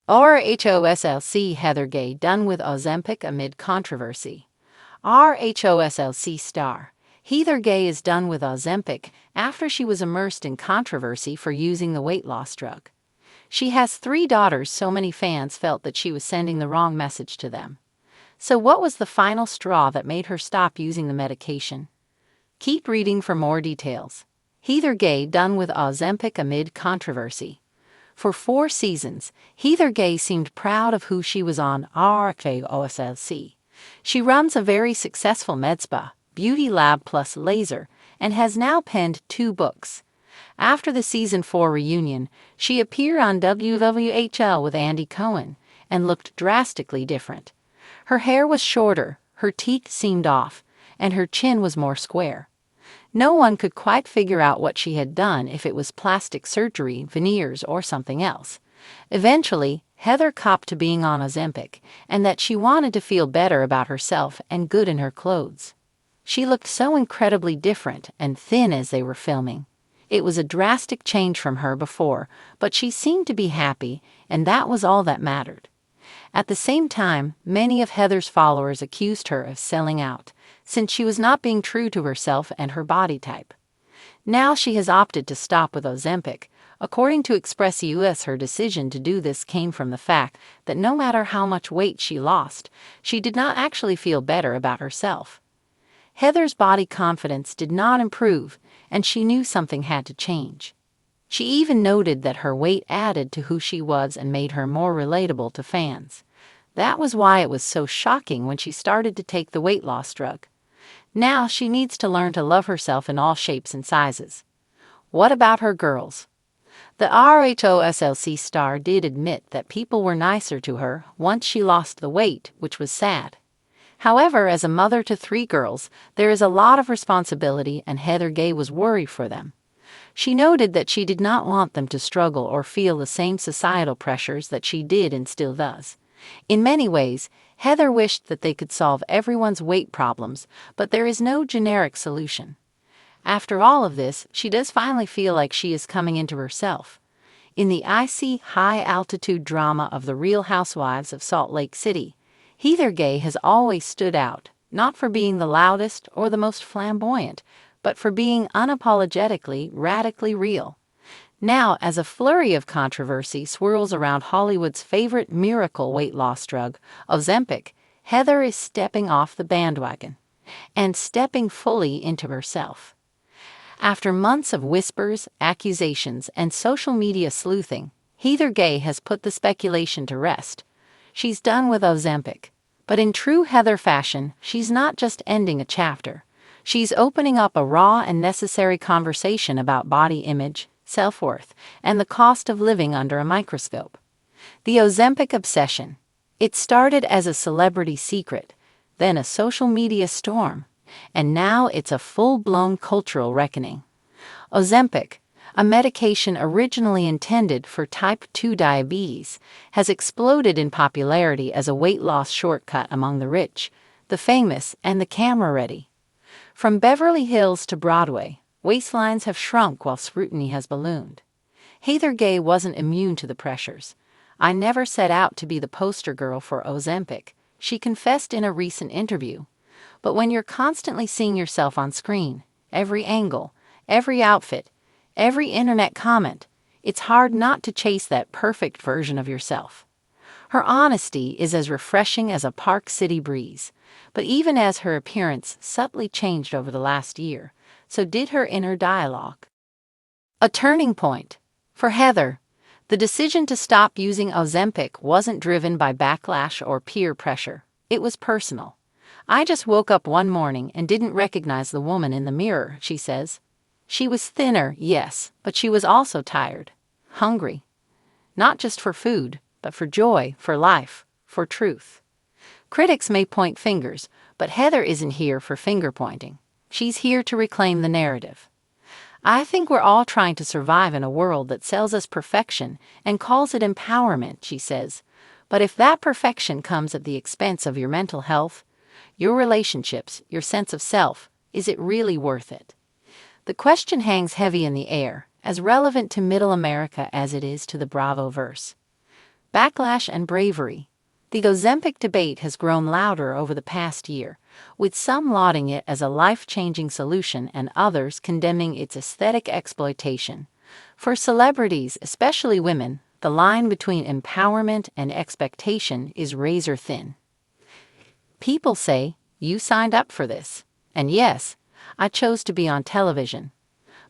RHOSLC Heather Gay done with Ozempic amid controversy. RHOSLC star Heather Gay is done with Ozempic after she was immersed in controversy for using the weight loss drug. She has 3 daughters, so many fans felt that she was sending the wrong message to them. So what was the final straw that made her stop using the medication? Keep reading for more details. Heather Gay done with Ozempic amid controversy. For 4 seasons, Heather Gay seemed proud of who she was on RHOSLC. She runs a very successful med spa, beauty lab plus laser, and has now penned 2 books. After the season 4 reunion, she appeared on WWHL with Andy Cohen and looked drastically different. Her hair was shorter, her teeth seemed off, and her chin was more square. No one could quite figure out what she had done, if it was plastic surgery, veneers, or something else. Eventually, Heather copped to being on Ozempic, and that she wanted to feel better about herself and good in her clothes. She looked so incredibly different and thin as they were filming. It was a drastic change from her before, but she seemed to be happy, and that was all that mattered. At the same time, many of Heather's followers accused her of selling out, since she was not being true to herself and her body type. Now she has opted to stop with Ozempic. According to Express US, her decision to do this came from the fact that no matter how much weight she lost, she did not actually feel better about herself. Heather's body confidence did not improve, and she knew something had to change. She even noted that her weight added to who she was and made her more relatable to fans. That was why it was so shocking when she started to take the weight loss drug. Now she needs to learn to love herself in all shapes and sizes. What about her girls? The RHOSLC star did admit that people were nicer to her once she lost the weight, which was sad. However, as a mother to 3 girls, there is a lot of responsibility, and Heather Gay was worried for them. She noted that she did not want them to struggle or feel the same societal pressures that she did and still does. In many ways, Heather wished that they could solve everyone's weight problems, but there is no generic solution. After all of this, she does finally feel like she is coming into herself. In the icy, high-altitude drama of The Real Housewives of Salt Lake City, Heather Gay has always stood out, not for being the loudest or the most flamboyant, but for being unapologetically, radically real. Now, as a flurry of controversy swirls around Hollywood's favorite miracle weight loss drug, Ozempic, Heather is stepping off the bandwagon and stepping fully into herself. After months of whispers, accusations, and social media sleuthing, Heather Gay has put the speculation to rest. She's done with Ozempic. But in true Heather fashion, she's not just ending a chapter. She's opening up a raw and necessary conversation about body image, self-worth, and the cost of living under a microscope. The Ozempic obsession. It started as a celebrity secret, then a social media storm, and now it's a full-blown cultural reckoning. Ozempic, a medication originally intended for type 2 diabetes, has exploded in popularity as a weight loss shortcut among the rich, the famous, and the camera-ready. From Beverly Hills to Broadway, waistlines have shrunk while scrutiny has ballooned. Heather Gay wasn't immune to the pressures. "I never set out to be the poster girl for Ozempic," she confessed in a recent interview. But when you're constantly seeing yourself on screen, every angle, every outfit, every internet comment, it's hard not to chase that perfect version of yourself. Her honesty is as refreshing as a Park City breeze, but even as her appearance subtly changed over the last year, so did her inner dialogue. A turning point. For Heather, the decision to stop using Ozempic wasn't driven by backlash or peer pressure. It was personal. "I just woke up one morning and didn't recognize the woman in the mirror," she says. She was thinner, yes, but she was also tired, hungry. Not just for food, but for joy, for life, for truth. Critics may point fingers, but Heather isn't here for finger-pointing. She's here to reclaim the narrative. "I think we're all trying to survive in a world that sells us perfection and calls it empowerment," she says. "But if that perfection comes at the expense of your mental health, your relationships, your sense of self, is it really worth it?" The question hangs heavy in the air, as relevant to Middle America as it is to the Bravo-verse. Backlash and bravery. The Ozempic debate has grown louder over the past year, with some lauding it as a life-changing solution and others condemning its aesthetic exploitation. For celebrities, especially women, the line between empowerment and expectation is razor thin. People say, "You signed up for this." And yes, I chose to be on television.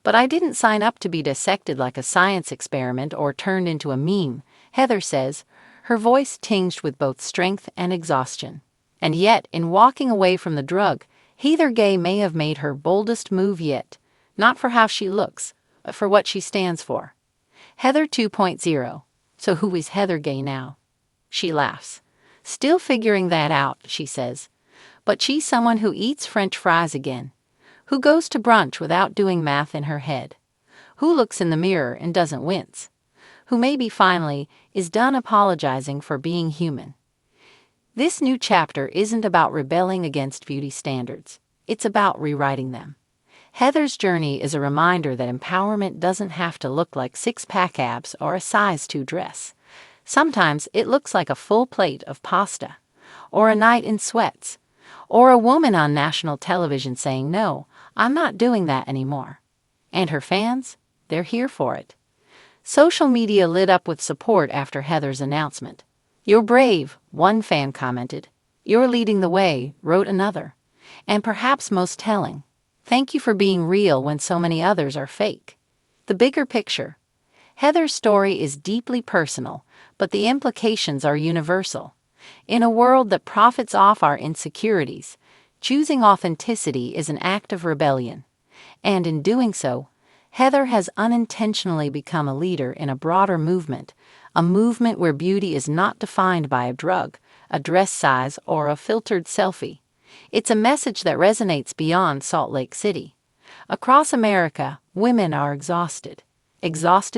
But I didn't sign up to be dissected like a science experiment or turned into a meme, Heather says, her voice tinged with both strength and exhaustion. And yet, in walking away from the drug, Heather Gay may have made her boldest move yet, not for how she looks, but for what she stands for. Heather 2.0. So who is Heather Gay now? She laughs. Still figuring that out, she says. But she's someone who eats French fries again, who goes to brunch without doing math in her head, who looks in the mirror and doesn't wince, who maybe finally is done apologizing for being human. This new chapter isn't about rebelling against beauty standards. It's about rewriting them. Heather's journey is a reminder that empowerment doesn't have to look like six-pack abs or a size 2 dress. Sometimes it looks like a full plate of pasta, or a night in sweats, or a woman on national television saying, "No, I'm not doing that anymore." And her fans? They're here for it. Social media lit up with support after Heather's announcement. "You're brave," one fan commented. "You're leading the way," wrote another. And perhaps most telling, "Thank you for being real when so many others are fake." The bigger picture. Heather's story is deeply personal, but the implications are universal. In a world that profits off our insecurities, choosing authenticity is an act of rebellion. And in doing so, Heather has unintentionally become a leader in a broader movement, a movement where beauty is not defined by a drug, a dress size, or a filtered selfie. It's a message that resonates beyond Salt Lake City. Across America, women are exhausted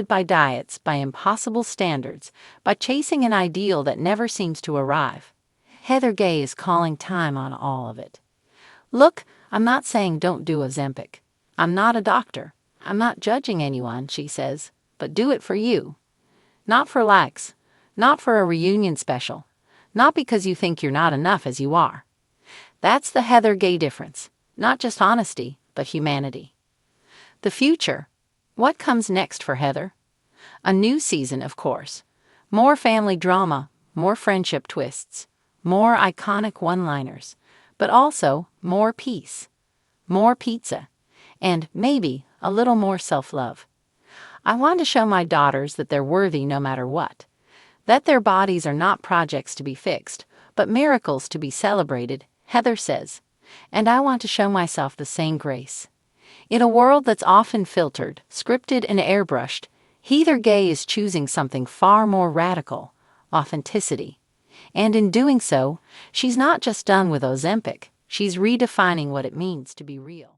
by diets, by impossible standards, by chasing an ideal that never seems to arrive. Heather Gay is calling time on all of it. "Look, I'm not saying don't do Ozempic. I'm not a doctor. I'm not judging anyone," she says, "but do it for you. Not for likes, not for a reunion special, not because you think you're not enough as you are." That's the Heather Gay difference, not just honesty, but humanity. The future. What comes next for Heather? A new season, of course. More family drama, more friendship twists, more iconic one-liners, but also more peace, more pizza, and maybe a little more self-love. "I want to show my daughters that they're worthy no matter what, that their bodies are not projects to be fixed, but miracles to be celebrated," Heather says. "And I want to show myself the same grace." In a world that's often filtered, scripted, and airbrushed, Heather Gay is choosing something far more radical: authenticity. And in doing so, she's not just done with Ozempic, she's redefining what it means to be real.